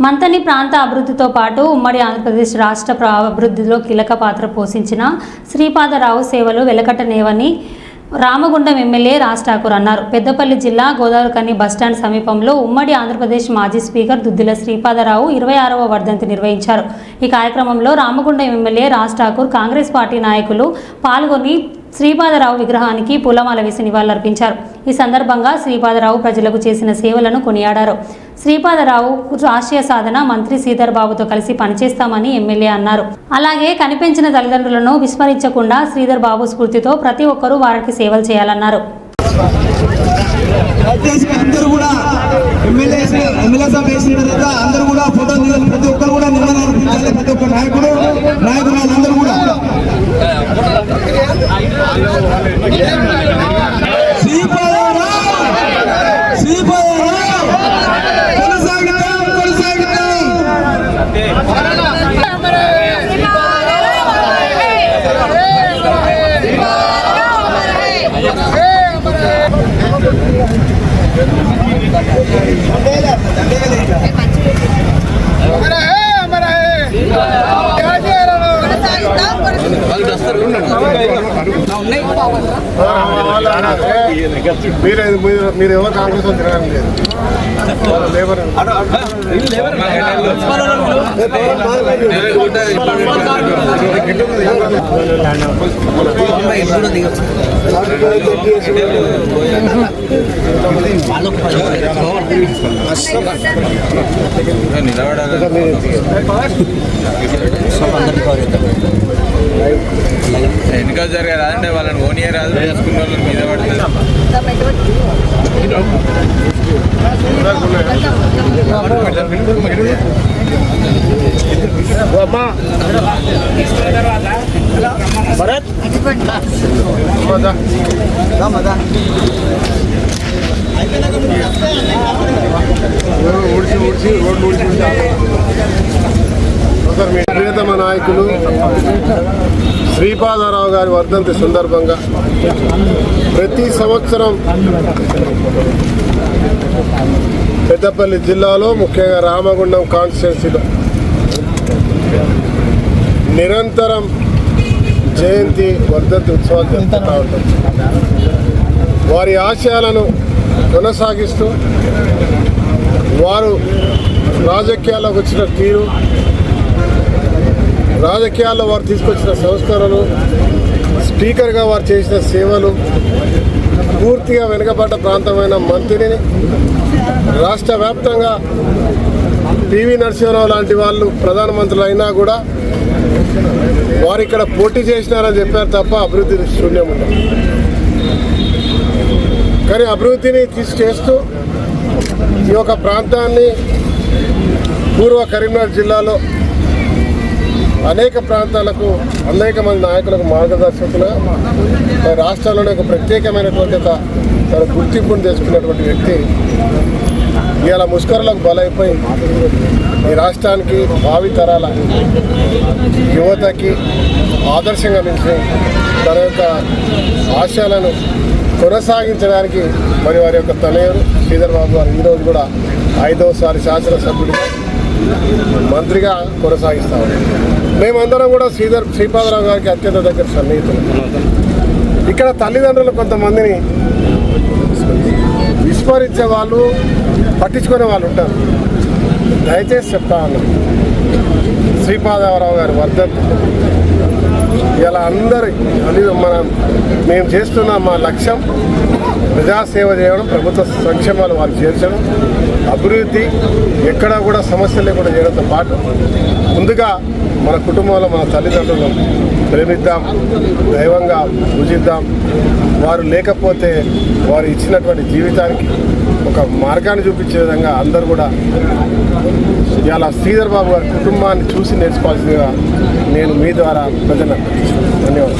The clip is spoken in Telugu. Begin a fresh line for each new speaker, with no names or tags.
మంతని ప్రాంత అభివృద్ధితో పాటు ఉమ్మడి ఆంధ్రప్రదేశ్ రాష్ట్ర అభివృద్ధిలో కీలక పాత్ర పోషించిన శ్రీపాదరావు సేవలు వెలకట్టనేవని రామగుండం ఎమ్మెల్యే రాజ్ ఠాకూర్ అన్నారు. పెద్దపల్లి జిల్లా గోదావరికని బస్టాండ్ సమీపంలో ఉమ్మడి ఆంధ్రప్రదేశ్ మాజీ స్పీకర్ దుద్దిల శ్రీపాదరావు 26వ వర్ధంతి నిర్వహించారు. ఈ కార్యక్రమంలో రామగుండం ఎమ్మెల్యే రాజ్ ఠాకూర్, కాంగ్రెస్ పార్టీ నాయకులు పాల్గొని శ్రీపాదరావు విగ్రహానికి పూలమాల వేసి నివాళులర్పించారు. ఈ సందర్భంగా శ్రీపాదరావు ప్రజలకు చేసిన సేవలను కొనియాడారు. శ్రీపాదరావు రాష్ట్రీయ సాధన మంత్రి శ్రీధర్ బాబుతో కలిసి పనిచేస్తామని ఎమ్మెల్యే అన్నారు. అలాగే కనిపించిన తల్లిదండ్రులను విస్మరించకుండా శ్రీధర్ బాబు స్ఫూర్తితో ప్రతి ఒక్కరూ వారికి సేవలు చేయాలన్నారు.
మీరు ఎవరు కాంగ్రెస్ తిరగడం లేదు. లేబర్
ఎన్నికలు జరిగే రాదంటే వాళ్ళని ఓనియర్ రాదు, చేసుకున్న వాళ్ళని మీద పడుతుంది.
ప్రియతమ నాయకులు శ్రీపాదరావు గారి వర్ధంతి సందర్భంగా ప్రతి సంవత్సరం పెద్దపల్లి జిల్లాలో ముఖ్యంగా రామగుండం కాన్స్టిట్యున్సీలో నిరంతరం జయంతి వర్ధంతి ఉత్సవాలు జరుపుతూ ఉంటాం. వారి ఆశయాలను కొనసాగిస్తూ వారు రాజకీయాల్లోకి వచ్చిన తీరు, రాజకీయాల్లో వారు తీసుకొచ్చిన సంస్కరణలు, స్పీకర్గా వారు చేసిన సేవలు, పూర్తిగా వెనుకబడ్డ ప్రాంతమైన మంత్రిని రాష్ట్ర వ్యాప్తంగా పివి నరసింహరావు లాంటి వాళ్ళు ప్రధానమంత్రులు అయినా కూడా వారు ఇక్కడ పోటీ చేసినారని చెప్పారు తప్ప అభివృద్ధి శూన్యం ఉంది. కానీ అభివృద్ధిని చేస్తూ ఈ యొక్క ప్రాంతాన్ని పూర్వ కరీంనగర్ జిల్లాలో అనేక ప్రాంతాలకు అనేక మంది నాయకులకు మార్గదర్శకులుగా రాష్ట్రాల్లోనే ఒక ప్రత్యేకమైనటువంటి తన గుర్తింపును తెచ్చుకున్నటువంటి వ్యక్తి ఇవాళ ముష్కరులకు బలైపోయి ఈ రాష్ట్రానికి భావి తరాల యువతకి ఆదర్శంగా నిలిచి తన యొక్క ఆశయాలను కొనసాగించడానికి మరి వారి యొక్క తనయుడు శ్రీధర్ బాబు గారు ఈరోజు కూడా 5వసారి శాసనసభ్యుడిగా మంత్రిగా కొనసాగిస్తా ఉన్నాం. మేమందరం కూడా శ్రీపాదరావు గారికి అత్యంత దగ్గర సన్నిహితులు. ఇక్కడ తల్లిదండ్రులు కొంతమందిని విస్మరించే వాళ్ళు, పట్టించుకునే వాళ్ళు ఉంటారు. దయచేసి చెప్తా ఉన్నాం, శ్రీపాదరావు గారి వర్ధంతి ఇలా అందరి మేము చేస్తున్న మా లక్ష్యం ప్రజాసేవ చేయడం, ప్రభుత్వ సంక్షేమాలు వారు చేర్చడం, అభివృద్ధి ఎక్కడా కూడా సమస్యలు లేకుండా చేయడంతో పాటు ముందుగా మన కుటుంబంలో మన తల్లిదండ్రులను ప్రేమిద్దాం, దైవంగా పూజిద్దాం. వారు లేకపోతే వారు ఇచ్చినటువంటి జీవితానికి ఒక మార్గాన్ని చూపించే విధంగా అందరూ కూడా ఇలా శ్రీధర్ బాబు గారి కుటుంబాన్ని చూసి నేర్చుకోవాల్సిందిగా నేను మీ ద్వారా ప్రజలకు ధన్యవాదాలు.